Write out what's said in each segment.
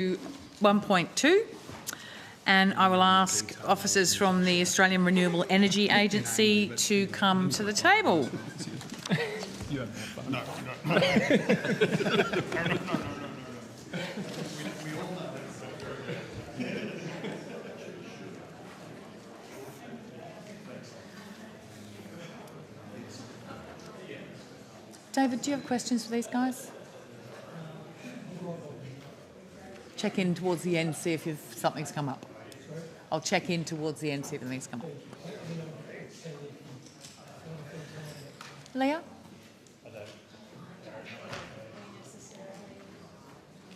1.2, and I will ask officers from the Australian Renewable Energy Agency to come to the table. No. David, do you have questions for these guys? Check in towards the end, see if something's come up. I'll check in towards the end, see if anything's come up. Leah?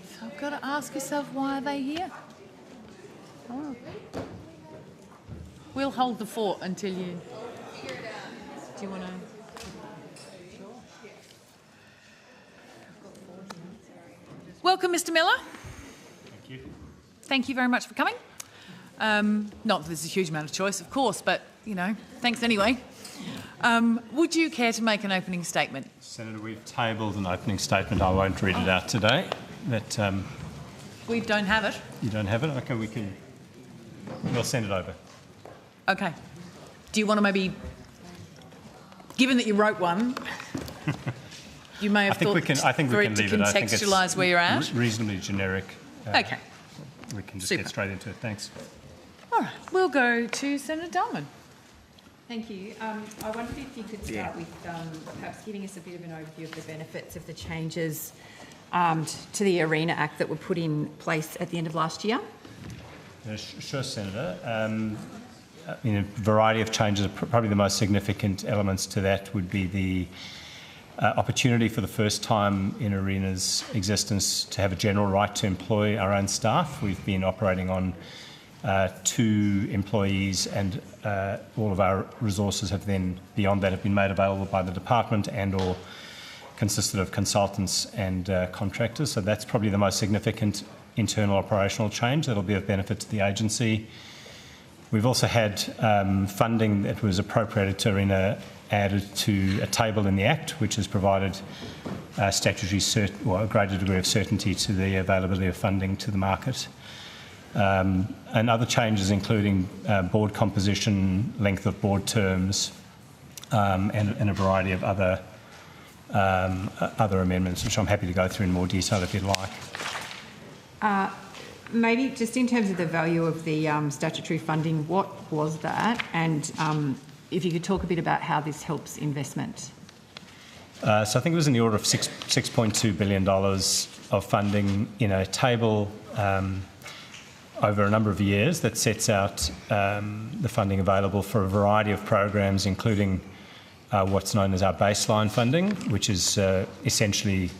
So I've got to ask yourself, why are they here? Oh. We'll hold the fort until you... Do you want to... Welcome, Mr. Miller. Thank you. Thank you very much for coming. Not that there's a huge amount of choice, of course, but, you know, thanks anyway. Would you care to make an opening statement? Senator, we've tabled an opening statement. I won't read it out today. But, we don't have it. You don't have it? OK, we'll send it over. OK. Do you want to maybe, given that you wrote one, you may have thought I think we can leave it. I think it's contextualise where you're at. Reasonably generic. OK. We can just Super. get straight into it. Thanks. All right. We'll go to Senator Dullman. Thank you. I wondered if you could start with perhaps giving us a bit of an overview of the benefits of the changes to the ARENA Act that were put in place at the end of last year. Sure, Senator. A variety of changes. Probably the most significant elements to that would be the opportunity for the first time in ARENA's existence to have a general right to employ our own staff. We've been operating on 2 employees, and all of our resources have then, beyond that, have been made available by the department and or consisted of consultants and contractors. So that's probably the most significant internal operational change that will be of benefit to the agency. We've also had funding that was appropriated to ARENA added to a table in the Act, which has provided statutory a greater degree of certainty to the availability of funding to the market. And other changes including board composition, length of board terms, and a variety of other amendments, which I'm happy to go through in more detail if you'd like. Maybe just in terms of the value of the statutory funding, what was that? And if you could talk a bit about how this helps investment. So I think it was in the order of $6.2 billion of funding in a table over a number of years that sets out the funding available for a variety of programs, including what's known as our baseline funding, which is essentially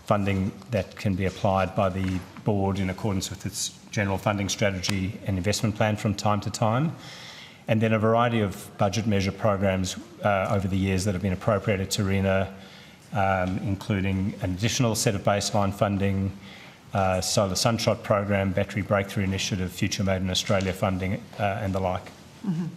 funding that can be applied by the board in accordance with its general funding strategy and investment plan from time to time. And then a variety of budget measure programs over the years that have been appropriated to ARENA, including an additional set of baseline funding, Solar Sunshot Program, Battery Breakthrough Initiative, Future Made in Australia funding, and the like. Mm-hmm.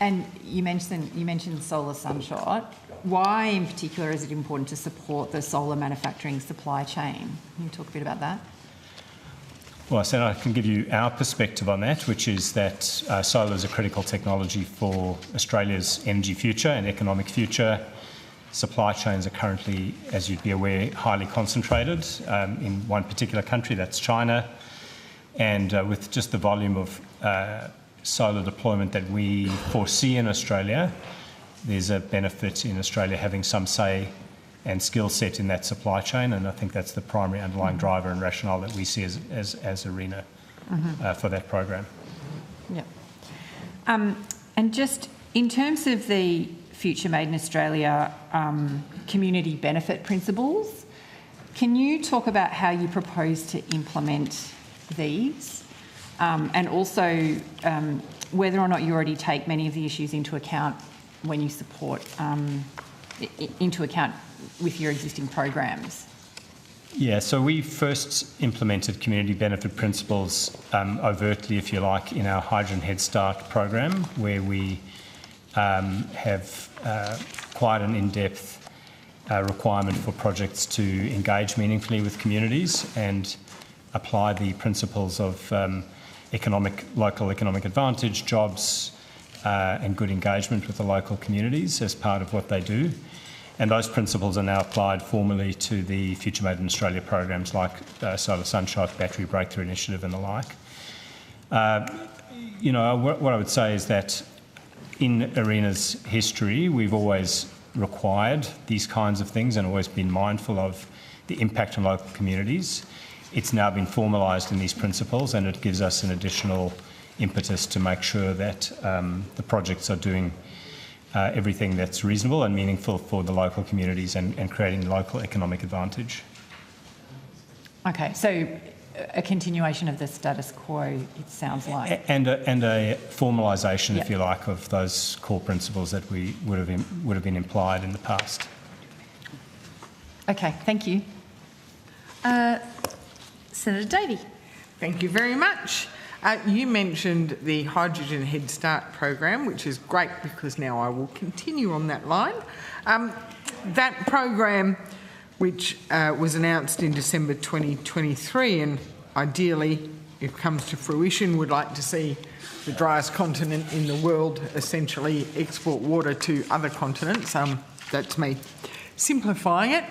And you mentioned Solar Sunshot. Why, in particular, is it important to support the solar manufacturing supply chain? Can you talk a bit about that? Well, Senator, I can give you our perspective on that, which is that solar is a critical technology for Australia's energy future and economic future. Supply chains are currently, as you'd be aware, highly concentrated in one particular country, that's China. And with just the volume of solar deployment that we foresee in Australia, there's a benefit in Australia having some say and skill set in that supply chain, and I think that's the primary underlying driver and rationale that we see as ARENA for that program. Yeah. And just in terms of the Future Made in Australia community benefit principles, can you talk about how you propose to implement these, and also whether or not you already take many of the issues into account when you support with your existing programs? Yeah, so we first implemented community benefit principles overtly, if you like, in our Hydrogen Head Start program, where we have quite an in-depth requirement for projects to engage meaningfully with communities and apply the principles of local economic advantage, jobs, and good engagement with the local communities as part of what they do. And those principles are now applied formally to the Future Made in Australia programs like Solar Sunshine, Battery Breakthrough Initiative and the like. What I would say is that in ARENA's history, we've always required these kinds of things and always been mindful of the impact on local communities. It's now been formalised in these principles, and it gives us an additional impetus to make sure that the projects are doing everything that's reasonable and meaningful for the local communities and creating local economic advantage. Okay, so a continuation of the status quo, it sounds like. And a formalisation, if you like, of those core principles that we would have been implied in the past. Okay, thank you. Senator Davey. Thank you very much. You mentioned the Hydrogen Head Start program, which is great because now I will continue on that line. That program, which was announced in December 2023, and ideally, if it comes to fruition, would like to see the driest continent in the world essentially export water to other continents. That's me simplifying it.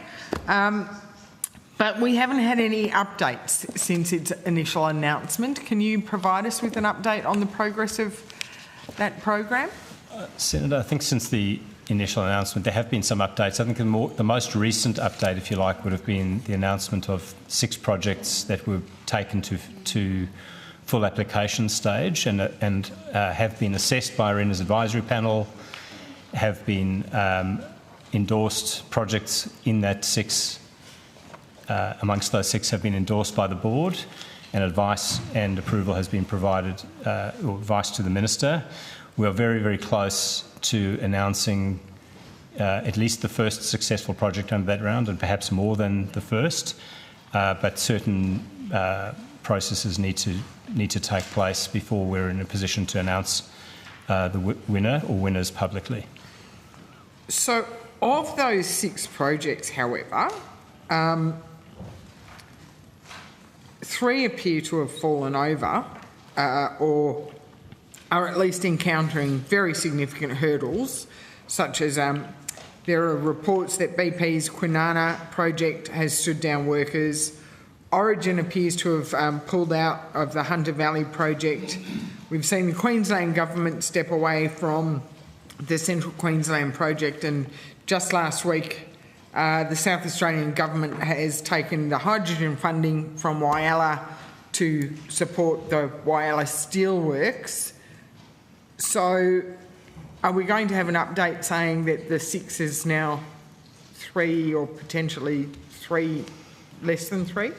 But we haven't had any updates since its initial announcement. Can you provide us with an update on the progress of that program? Senator, I think since the initial announcement there have been some updates. I think the most recent update, if you like, would have been the announcement of 6 projects that were taken to full application stage and have been assessed by ARENA's advisory panel, have been endorsed projects in that 6. Amongst those 6 have been endorsed by the board, and advice and approval has been provided, or advice to the minister. We are very, very close to announcing at least the first successful project under that round, and perhaps more than the first. But certain processes need to take place before we're in a position to announce the winner or winners publicly. So, of those 6 projects, however, 3 appear to have fallen over or are at least encountering very significant hurdles, such as there are reports that BP's Kwinana project has stood down workers. Origin appears to have pulled out of the Hunter Valley project. We've seen the Queensland government step away from the Central Queensland project, and just last week the South Australian government has taken the hydrogen funding from Whyalla to support the Whyalla Steelworks. So are we going to have an update saying that the 6 is now 3 or potentially 3 less than 3?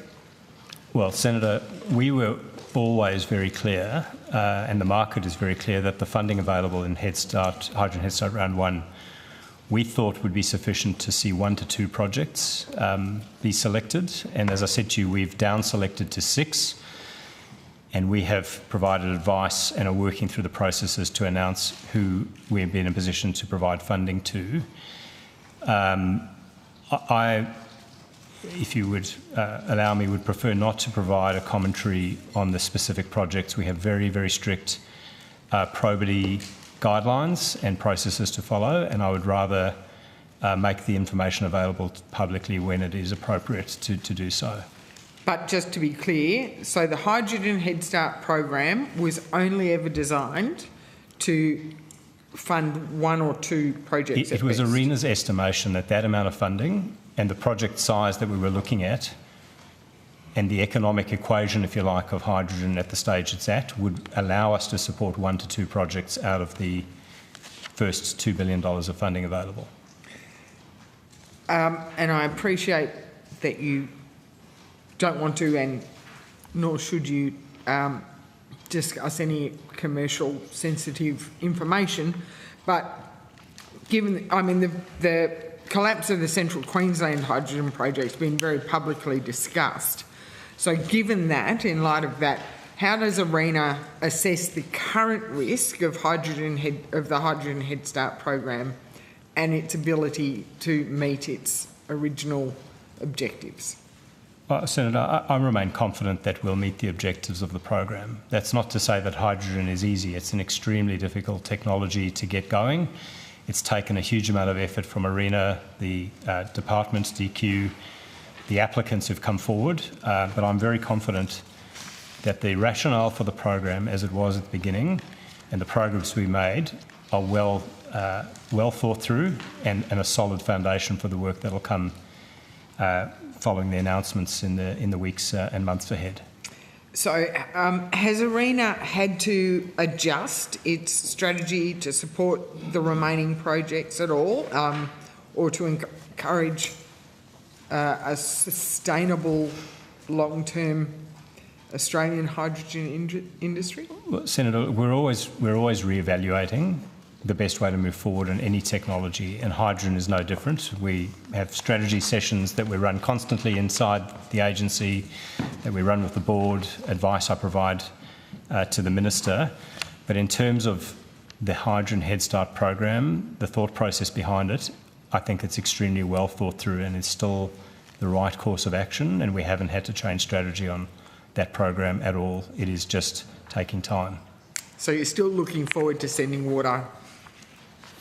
Well, Senator, we were always very clear, and the market is very clear, that the funding available in Hydrogen Head Start Round 1 we thought would be sufficient to see 1 to 2 projects be selected. And as I said to you, we've down selected to 6, and we have provided advice and are working through the processes to announce who we've been in a position to provide funding to. If you would allow me, would prefer not to provide a commentary on the specific projects. We have very, very strict probity guidelines and processes to follow, and I would rather make the information available publicly when it is appropriate to do so. But just to be clear, so the Hydrogen Head Start program was only ever designed to fund 1 or 2 projects. It was ARENA's estimation that that amount of funding and the project size that we were looking at and the economic equation, if you like, of hydrogen at the stage it's at would allow us to support 1 to 2 projects out of the first $2 billion of funding available. And I appreciate that you don't want to, and nor should you, discuss any commercial sensitive information, but given, I mean, the collapse of the Central Queensland hydrogen project has been very publicly discussed. So given that, in light of that, how does ARENA assess the current risk of the Hydrogen Head Start program and its ability to meet its original objectives? Senator, I remain confident that we'll meet the objectives of the program. That's not to say that hydrogen is easy. It's an extremely difficult technology to get going. It's taken a huge amount of effort from ARENA, the departments, DQ, the applicants who've come forward, but I'm very confident that the rationale for the program, as it was at the beginning, and the progress we made are well thought through and a solid foundation for the work that'll come following the announcements in the weeks and months ahead. So has ARENA had to adjust its strategy to support the remaining projects at all, or to encourage a sustainable long-term Australian hydrogen industry? Well, Senator, we're always re-evaluating the best way to move forward in any technology, and hydrogen is no different. We have strategy sessions that we run constantly inside the agency, that we run with the board, advice I provide to the Minister. But in terms of the Hydrogen Head Start program, the thought process behind it, I think it's extremely well thought through and is still the right course of action, and we haven't had to change strategy on that program at all. It is just taking time. So you're still looking forward to sending water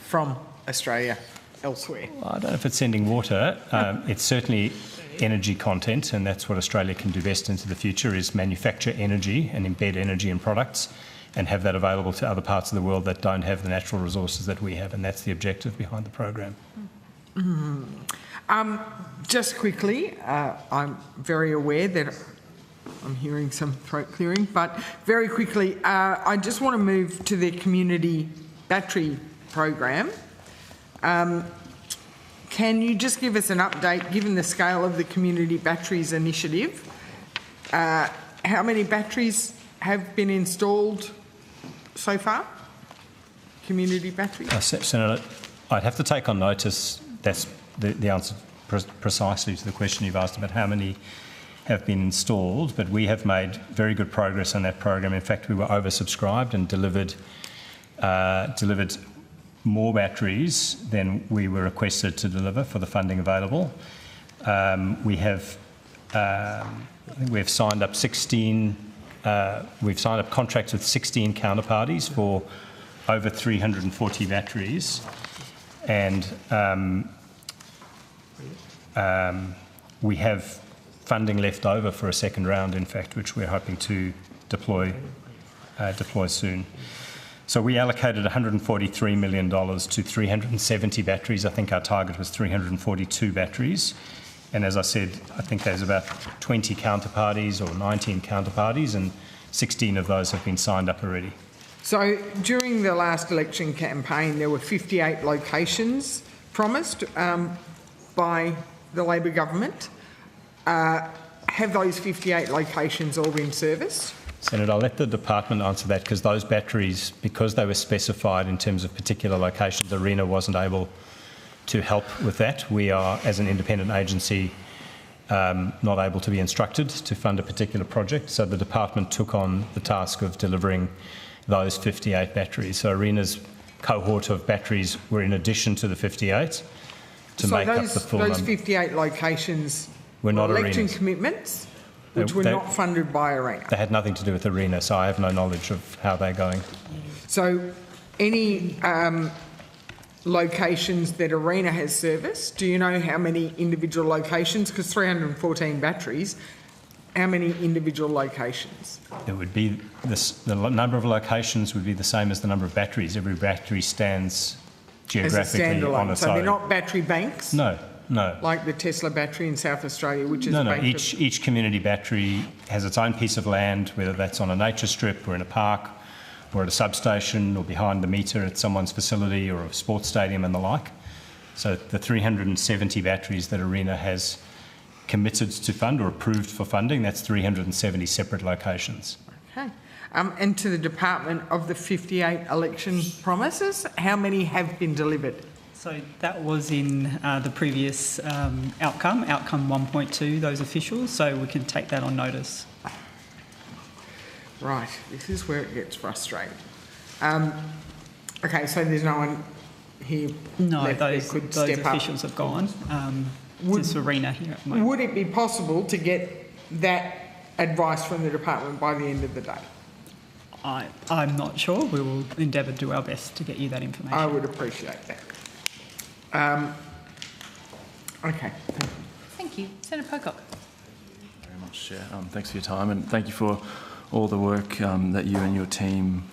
from Australia elsewhere? Well, I don't know if it's sending water. It's certainly energy content, and that's what Australia can do best into the future, is manufacture energy and embed energy in products and have that available to other parts of the world that don't have the natural resources that we have, and that's the objective behind the program. Just quickly, I'm very aware that I'm hearing some throat clearing, but very quickly, I just want to move to the community battery program. Can you just give us an update, given the scale of the community batteries initiative? How many batteries have been installed so far? Community batteries? Senator, I'd have to take on notice that's the answer precisely to the question you've asked about how many have been installed, but we have made very good progress on that program. In fact, we were oversubscribed and delivered more batteries than we were requested to deliver for the funding available. We've signed up 16. We've signed up contracts with 16 counterparties for over 340 batteries, and we have funding left over for a second round, in fact, which we're hoping to deploy soon. So we allocated $143 million to 370 batteries. I think our target was 342 batteries. And as I said, I think there's about 20 counterparties or 19 counterparties, and 16 of those have been signed up already. So during the last election campaign, there were 58 locations promised by the Labor government. Have those 58 locations all been serviced? Senator, I'll let the department answer that, because those batteries, because they were specified in terms of particular locations, ARENA wasn't able to help with that. We are, as an independent agency, not able to be instructed to fund a particular project, so the department took on the task of delivering those 58 batteries. So ARENA's cohort of batteries were in addition to the 58 to make up the full number. Those 58 locations were not election ARENA's commitments, which were not funded by ARENA. They had nothing to do with ARENA, so I have no knowledge of how they're going. So any locations that ARENA has serviced, do you know how many individual locations? Because 314 batteries, how many individual locations? It would be the number of locations would be the same as the number of batteries. Every battery stands geographically on its own. So they're not battery banks? No. Like the Tesla battery in South Australia, which is no. Each community battery has its own piece of land, whether that's on a nature strip or in a park or at a substation or behind the meter at someone's facility or a sports stadium and the like. So the 370 batteries that ARENA has committed to fund or approved for funding, that's 370 separate locations. Okay. And to the department, of the 58 election promises, how many have been delivered? So that was in the previous outcome 1.2, those officials, so we can take that on notice. Right, this is where it gets frustrating. Okay, so there's no one here no, left those that could step up? officials have gone. this arena here at the moment. Would it be possible to get that advice from the department by the end of the day? I'm not sure. We will endeavour to do our best to get you that information. I would appreciate that. Okay, thank you. Thank you. Senator Pocock. Very much, Chair. Thanks for your time, and thank you for all the work that you and your team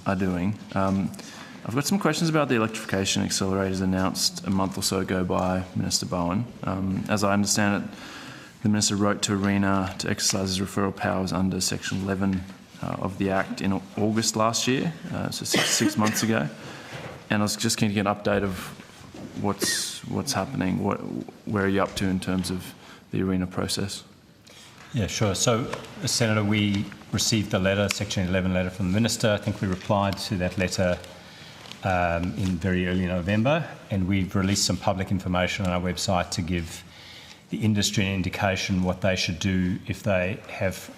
are doing. I've got some questions about the electrification accelerators announced a month or so ago by Minister Bowen. As I understand it, the Minister wrote to ARENA to exercise his referral powers under Section 11 of the Act in August last year, so six months ago. And I was just keen to get an update of what's happening. Where are you up to in terms of the ARENA process? Yeah, sure. So, Senator, we received the letter, Section 11 letter from the Minister. I think we replied to that letter in very early November, and we've released some public information on our website to give the industry an indication what they should do if they have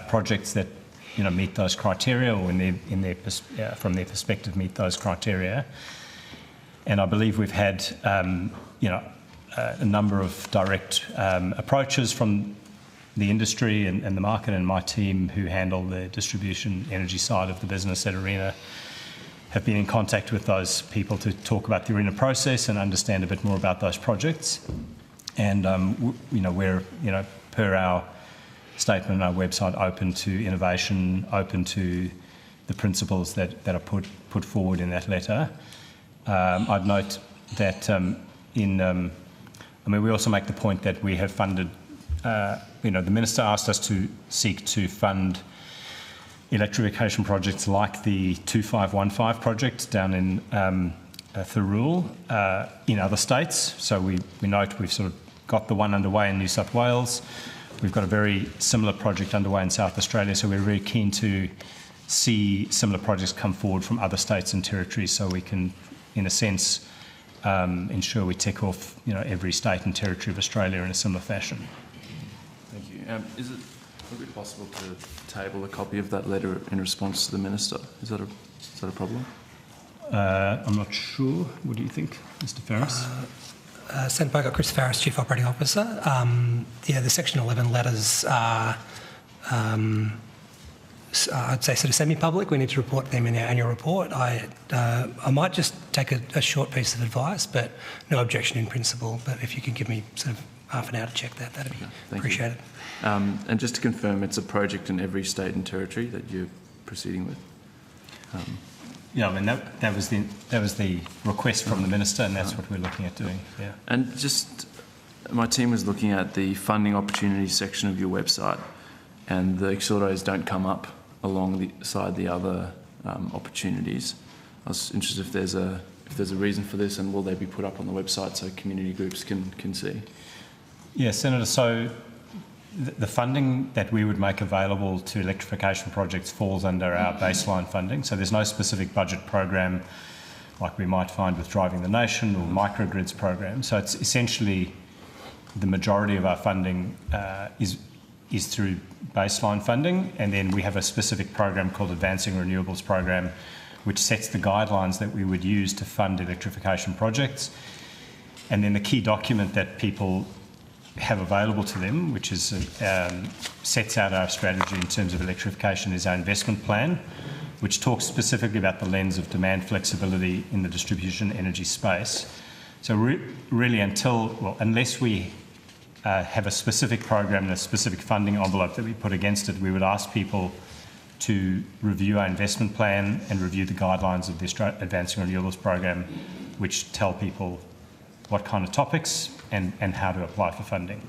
projects that meet those criteria, or from their perspective meet those criteria. And I believe we've had a number of direct approaches from the industry and the market, and my team who handle the distribution energy side of the business at ARENA have been in contact with those people to talk about the ARENA process and understand a bit more about those projects. And we're per our statement on our website, open to innovation, open to the principles that are put forward in that letter. I'd note that we also make the point that we have funded. The Minister asked us to seek to fund electrification projects like the 2515 project down in Thirroul in other states. So we note we've sort of got the one underway in New South Wales. We've got a very similar project underway in South Australia, so we're very keen to see similar projects come forward from other states and territories, so we can, in a sense, ensure we tick off every state and territory of Australia in a similar fashion. Thank you. Would it be possible to table a copy of that letter in response to the Minister? Is that a problem? I'm not sure. What do you think, Mr. Farris? Senator Pocock, Chris Farris, Chief Operating Officer. The Section 11 letters are, I'd say, sort of semi-public. We need to report them in our annual report. I might just take a short piece of advice, but no objection in principle. But if you could give me sort of half an hour to check that, that'd be appreciated. And just to confirm, it's a project in every state and territory that you're proceeding with? That was the request from the Minister, and that's what we're looking at doing. Yeah. And just, my team was looking at the funding opportunities section of your website, and the accelerators don't come up alongside the other opportunities. I was interested if there's a reason for this, and will they be put up on the website so community groups can see? Yeah, Senator. So the funding that we would make available to electrification projects falls under our baseline funding. So there's no specific budget program like we might find with Driving the Nation or microgrids program. So it's essentially the majority of our funding is through baseline funding, and then we have a specific program called Advancing Renewables program, which sets the guidelines that we would use to fund electrification projects. And then the key document that people have available to them, which is sets out our strategy in terms of electrification, is our investment plan, which talks specifically about the lens of demand flexibility in the distribution energy space. So really unless we have a specific program and a specific funding envelope that we put against it, we would ask people to review our investment plan and review the guidelines of the Advancing Renewables program, which tell people what kind of topics and how to apply for funding.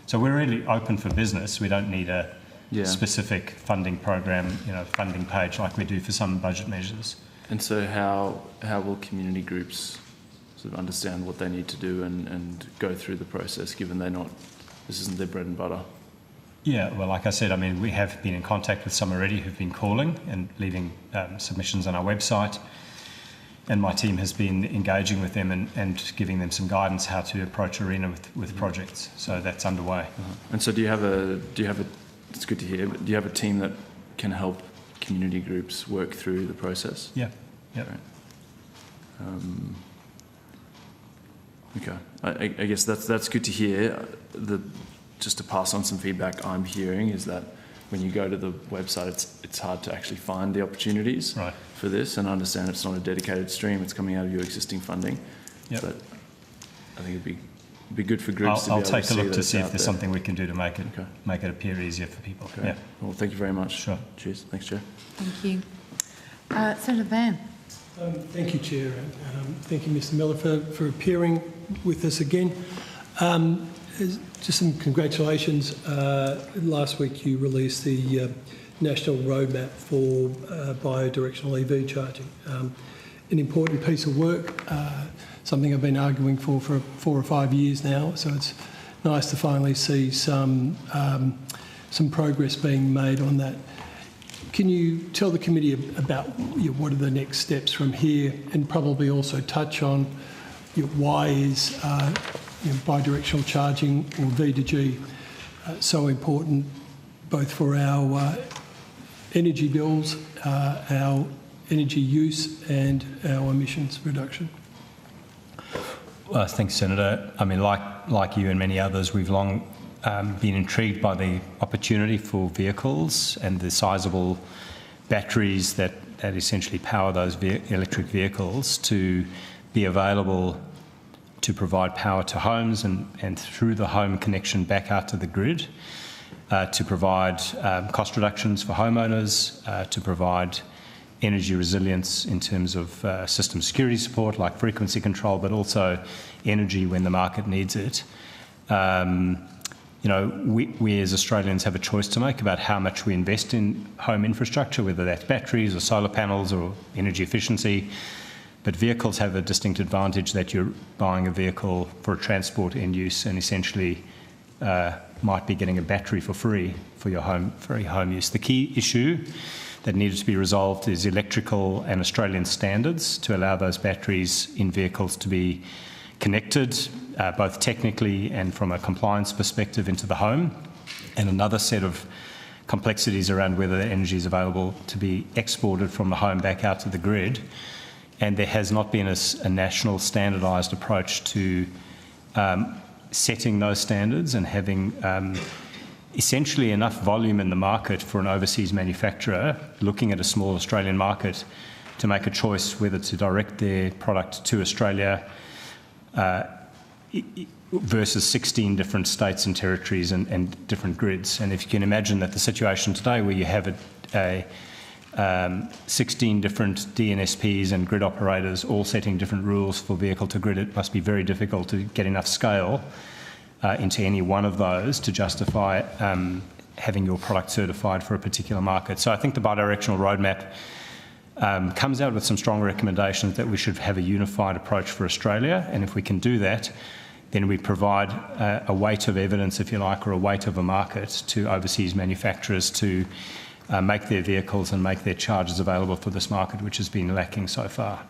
So we're really open for business. We don't need a specific funding program, funding page like we do for some budget measures. And so how will community groups sort of understand what they need to do and go through the process, given this isn't their bread and butter? Yeah, well, like I said, we have been in contact with some already who've been calling and leaving submissions on our website. And my team has been engaging with them and giving them some guidance how to approach ARENA with projects. So that's underway. And so do you have it's good to hear, but do you have a team that can help community groups work through the process? Yeah. Yeah. Right. Okay, I guess that's good to hear. Just to pass on some feedback I'm hearing is that when you go to the website, it's hard to actually find the opportunities for this, and I understand it's not a dedicated stream, it's coming out of your existing funding. Yep. But I think it'd be good for groups to be I'll able take to a look to see see if there's there. something we can do to make it appear easier for people. Okay. Yeah. Well, thank you very much. Sure. Cheers. Thanks, Chair. Thank you. Senator Van. Thank you, Chair. Thank you, Mr Miller, for appearing with us again. Just some congratulations. Last week you released the National Roadmap for Bidirectional EV charging. An important piece of work, something I've been arguing for 4 or 5 years now, so it's nice to finally see some progress being made on that. Can you tell the committee about what are the next steps from here, and probably also touch on why is bidirectional charging, or V2G, so important both for our energy bills, our energy use and our emissions reduction? Well, thanks, Senator. I mean, like you and many others, we've long been intrigued by the opportunity for vehicles and the sizable batteries that essentially power those electric vehicles to be available to provide power to homes and through the home connection back out to the grid, to provide cost reductions for homeowners, to provide energy resilience in terms of system security support like frequency control, but also energy when the market needs it. We as Australians have a choice to make about how much we invest in home infrastructure, whether that's batteries or solar panels or energy efficiency. But vehicles have a distinct advantage that you're buying a vehicle for a transport end use and essentially might be getting a battery for free for your home use. The key issue that needed to be resolved is electrical and Australian standards to allow those batteries in vehicles to be connected, both technically and from a compliance perspective into the home, and another set of complexities around whether the energy is available to be exported from the home back out to the grid. And there has not been a national standardised approach to setting those standards and having essentially enough volume in the market for an overseas manufacturer looking at a small Australian market to make a choice whether to direct their product to Australia versus 16 different states and territories and different grids. And if you can imagine that the situation today where you have 16 different DNSPs and grid operators all setting different rules for vehicle to grid, it must be very difficult to get enough scale into any one of those to justify having your product certified for a particular market. So I think the bidirectional roadmap comes out with some strong recommendations that we should have a unified approach for Australia, and if we can do that, then we provide a weight of evidence, if you like, or a weight of a market to overseas manufacturers to make their vehicles and make their chargers available for this market, which has been lacking so far.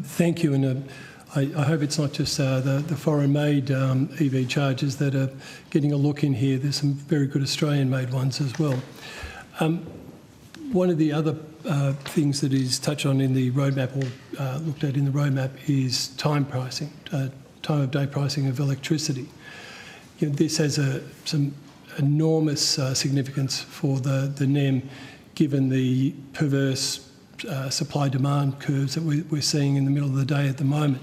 Thank you, and I hope it's not just the foreign-made EV chargers that are getting a look in here. There's some very good Australian-made ones as well. One of the other things that is touched on in the roadmap, or looked at in the roadmap, is time pricing, time of day pricing of electricity. This has some enormous significance for the NEM, given the perverse supply-demand curves that we're seeing in the middle of the day at the moment.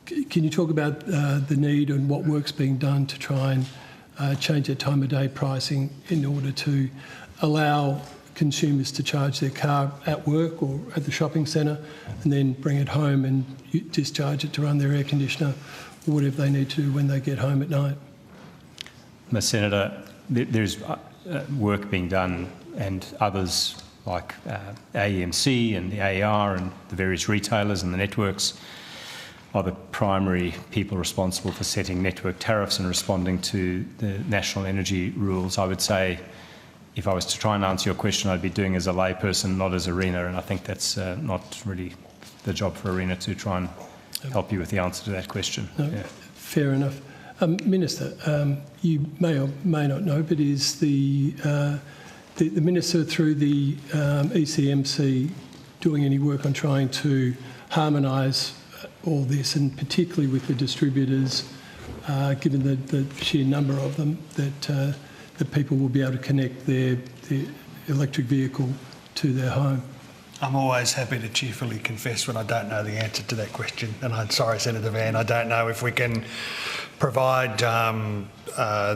Can you talk about the need and what work's being done to try and change that time of day pricing in order to allow consumers to charge their car at work or at the shopping centre and then bring it home and discharge it to run their air conditioner or whatever they need to do when they get home at night? Senator, there's work being done, and others like AEMC and the AER and the various retailers and the networks are the primary people responsible for setting network tariffs and responding to the national energy rules. I would say, if I was to try and answer your question, I'd be doing as a layperson, not as ARENA, and I think that's not really the job for ARENA to try and help you with the answer to that question. No, yeah. Fair enough. Minister, you may or may not know, but is the Minister through the ECMC doing any work on trying to harmonise all this, and particularly with the distributors, given the sheer number of them, that people will be able to connect their electric vehicle to their home. I'm always happy to cheerfully confess when I don't know the answer to that question. And I'm sorry, Senator Van, I don't know if we can provide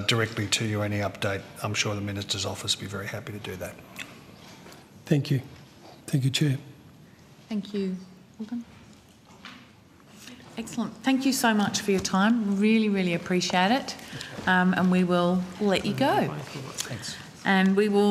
directly to you any update. I'm sure the Minister's office will be very happy to do that. Thank you. Thank you, Chair. Thank you. Morgan. Excellent. Thank you so much for your time. Really, really appreciate it. And we will let you go. Thanks. And we will